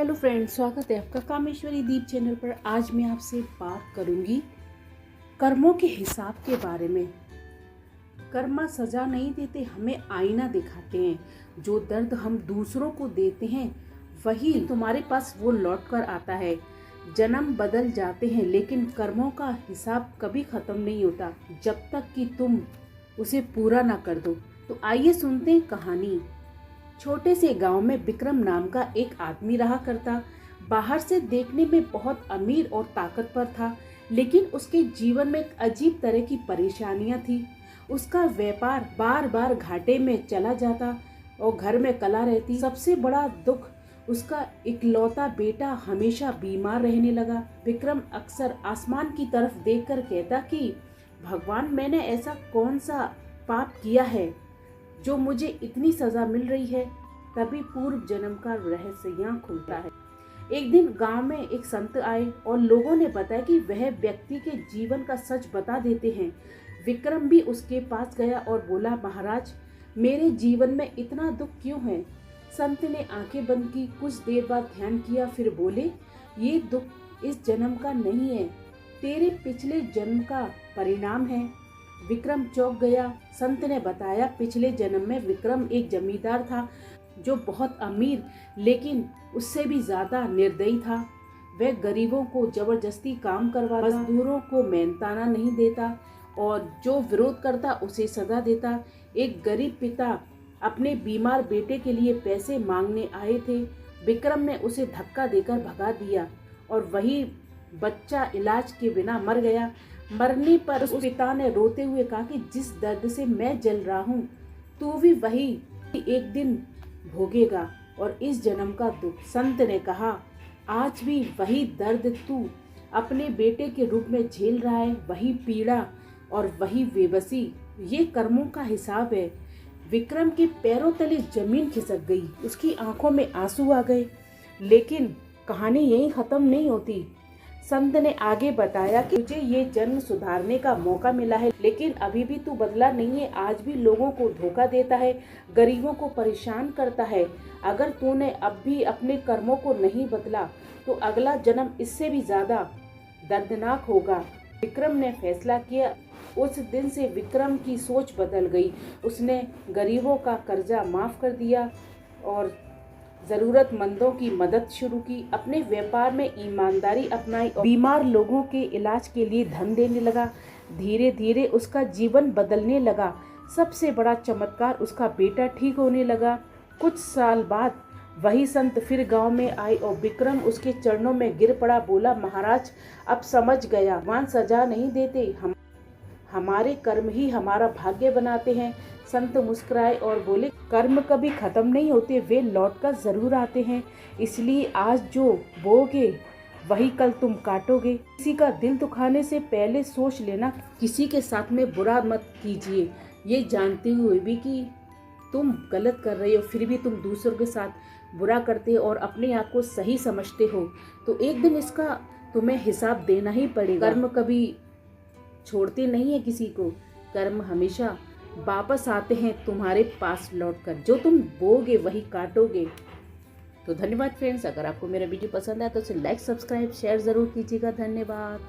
Hello friends, स्वागत है आपका कामेश्वरी दीप चैनल पर। आज मैं आपसे बात करूंगी कर्मों के हिसाब के बारे में। कर्म सजा नहीं देते, हमें आईना दिखाते हैं। जो दर्द हम दूसरों को देते हैं वही तुम्हारे पास वो लौट कर आता है। जन्म बदल जाते हैं लेकिन कर्मों का हिसाब कभी खत्म नहीं होता जब तक कि तुम उसे पूरा ना कर दो। तो आइए सुनते हैं कहानी। छोटे से गांव में विक्रम नाम का एक आदमी रहा करता। बाहर से देखने में बहुत अमीर और ताकतवर था, लेकिन उसके जीवन में एक अजीब तरह की परेशानियां थी। उसका व्यापार बार बार घाटे में चला जाता और घर में कला रहती। सबसे बड़ा दुख, उसका इकलौता बेटा हमेशा बीमार रहने लगा। विक्रम अक्सर आसमान की तरफ देखकर कहता कि भगवान, मैंने ऐसा कौन सा पाप किया है जो मुझे इतनी सजा मिल रही है। तभी पूर्व जन्म का रहस्य यहाँ खुलता है। एक दिन गांव में एक संत आए और लोगों ने बताया कि वह व्यक्ति के जीवन का सच बता देते हैं। विक्रम भी उसके पास गया और बोला, महाराज, मेरे जीवन में इतना दुख क्यों है। संत ने आंखें बंद की, कुछ देर बाद ध्यान किया, फिर बोले, ये दुख इस जन्म का नहीं है, तेरे पिछले जन्म का परिणाम है। विक्रम चौंक गया। संत ने बताया, पिछले जन्म में विक्रम एक जमींदार था जो बहुत अमीर लेकिन उससे भी ज्यादा निर्दयी था। वह गरीबों को जबरदस्ती काम करवाता, मजदूरों को मेहनताना नहीं देता और जो विरोध करता उसे सजा देता। एक गरीब पिता अपने बीमार बेटे के लिए पैसे मांगने आए थे। विक्रम ने उसे धक्का देकर भगा दिया और वही बच्चा इलाज के बिना मर गया। मरने पर उस पिता ने रोते हुए कहा कि जिस दर्द से मैं जल रहा हूँ, तू भी वही एक दिन भोगेगा और इस जन्म का दुख। संत ने कहा, आज भी वही दर्द तू अपने बेटे के रूप में झेल रहा है, वही पीड़ा और वही बेबसी। ये कर्मों का हिसाब है। विक्रम के पैरों तले जमीन खिसक गई, उसकी आंखों में आंसू आ गए। लेकिन कहानी यहीं खत्म नहीं होती। संत ने आगे बताया कि तुझे ये जन्म सुधारने का मौका मिला है, लेकिन अभी भी तू बदला नहीं है। आज भी लोगों को धोखा देता है, गरीबों को परेशान करता है। अगर तूने अब भी अपने कर्मों को नहीं बदला तो अगला जन्म इससे भी ज्यादा दर्दनाक होगा। विक्रम ने फैसला किया। उस दिन से विक्रम की सोच बदल गई। उसने गरीबों का कर्जा माफ कर दिया और जरूरतमंदों की मदद शुरू की। अपने व्यापार में ईमानदारी अपनाई और बीमार लोगों के इलाज के लिए धन देने लगा। धीरे धीरे उसका जीवन बदलने लगा। सबसे बड़ा चमत्कार, उसका बेटा ठीक होने लगा। कुछ साल बाद वही संत फिर गांव में आए और विक्रम उसके चरणों में गिर पड़ा। बोला, महाराज, अब समझ गया, भगवान सजा नहीं देते, हमारे कर्म ही हमारा भाग्य बनाते हैं। संत मुस्कुराए और बोले, कर्म कभी खत्म नहीं होते, वे लौट कर जरूर आते हैं। इसलिए आज जो बोगे वही कल तुम काटोगे। किसी का दिल दुखाने से पहले सोच लेना, किसी के साथ में बुरा मत कीजिए, ये जानते हुए भी कि तुम गलत कर रहे हो, फिर भी तुम दूसरों के साथ बुरा करते हो और अपने आप को सही समझते हो, तो एक दिन इसका तुम्हें हिसाब देना ही पड़ेगा। कर्म कभी छोड़ते नहीं है किसी को, कर्म हमेशा वापस आते हैं तुम्हारे पास लौटकर। जो तुम बोगे वही काटोगे। तो धन्यवाद फ्रेंड्स। अगर आपको मेरा वीडियो पसंद आया तो उसे लाइक, सब्सक्राइब, शेयर जरूर कीजिएगा। धन्यवाद।